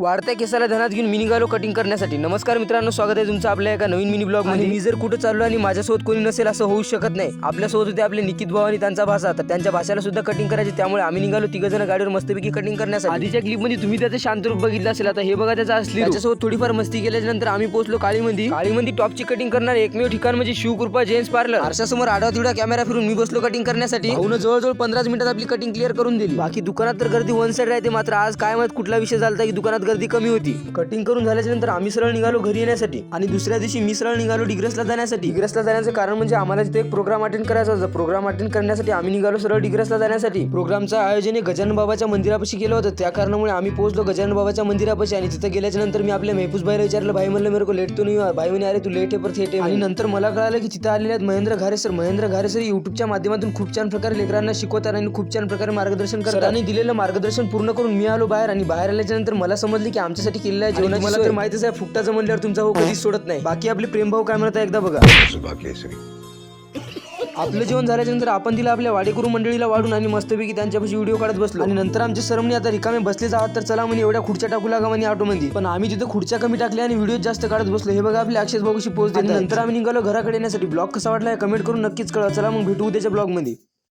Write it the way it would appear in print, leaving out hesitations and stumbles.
वाढत्या केसाला ध्यानात घेऊन मी निघालो कटिंग करण्यासाठी. नमस्कार मित्रांनो, स्वागत आहे तुमचं आपल्या एका नवीन मिनी ब्लॉग मध्ये. मी जर कुठं चाललो आणि माझ्यासोबत कोणी नसेल असं होऊ शकत नाही. आपल्यासोबत होते आपले निकित भाऊ आणि त्यांचा भाषा, तर त्यांच्या भाषेला सुद्धा कटिंग करायची. त्यामुळे आम्ही निघालो तिघजण गाडीवर मस्तपैकी कटिंग करण्यासाठी. आधीच्या क्लिप मध्ये तुम्ही त्याचं शांत रूप बघितलं असेल. आता हे बघा त्याचा असली. त्याच्यासोबत थोडीफार मस्ती केल्याच्या नंतर आम्ही पोहोचलो काळीमध्ये टॉपची कटिंग करणार एकमेव ठिकाण म्हणजे शिवकृपा जेन्ट्स पार्लर. आरशासमोर आडवा तिडवा कॅमेरा फिरून मी बसलो कटिंग करण्यासाठी. भाऊन जवळजवळ 15 मिनिटात आपली कटिंग क्लिअर करून दिली. बाकी दुकानात तर गर्दी वन साइड राहते. मात्र आज काय माहित कुठला विषय झाला की दुकानात गर्दी कमी होती. कटिंग करून झाल्यानंतर आम्ही सरळ निघालो घरी येण्यासाठी आणि दुसऱ्या दिवशी मी सरळ निघालो डिग्रसला जाण्यासाठी. डिग्रसला जाण्याचं कारण म्हणजे आम्हाला तिथे एक प्रोग्राम अटेंड करायचा होता. प्रोग्राम अटेंड करण्यासाठी आम्ही निघालो सरळ डिग्रसला जाण्यासाठी. प्रोग्रामचं आयोजन गजानन बाबाच्या मंदिरापाशी केलं होतं. त्या कारणामुळे आम्ही पोहोचलो गजानन बाबाच्या मंदिरापाशी आणि तिथे गेल्याच्या नंतर मी आपल्या महफूज भाईला विचारलं, भाई म्हणलं मेरे को लेट तो नहीं. भाई म्हणे अरे तू लेट आहे पर थेट आहे. आणि नंतर मला कळालं की तिथे आलेले आहेत महेंद्र घारे सर. महेंद्र घारे सर युट्यूबच्या माध्यमातून खूप छान प्रकारे लेकरांना शिकवतात आणि खूप छान प्रकारे मार्गदर्शन करतात. आणि दिलेलं मार्गदर्शन पूर्ण करून मी आलो बाहेर आणि बाहेर आल्याच्या नंतर मला समजले की आमच्यासाठी केलेलं आहे जेवणाची मला तर माहितीच आहे. फुकटाचं म्हणल्यावर तुमचा भाऊ कधीच सोडत नाही. बाकी आपले प्रेम भाऊ काय म्हणत आहे एकदा बघा. आपलं जेवण झाल्यानंतर आपण तिला आपल्या वाडेकरू मंडळीला वाढून आणि मस्तपैकी त्यांच्यापाशी व्हिडिओ काढत बसलो. आणि नंतर आमचे सर म्हणे आता रिकामे बसलेच आहात तर चला म्हणे एवढ्या खुर्च्या टाकू लागा म्हणे ऑटोमध्ये. पण आम्ही तिथे खुर्च्या कमी टाकल्या आणि व्हिडिओ जास्त काढत बसलो. हे बघा आपल्या अक्षय भाऊशी पोस्ट देत. नंतर आम्ही निघालो घराकडे येण्यासाठी. ब्लॉग कसा वाटला कमेंट करून नक्कीच कळवा. चला मग भेटू उद्याच्या ब्लॉग मध्ये.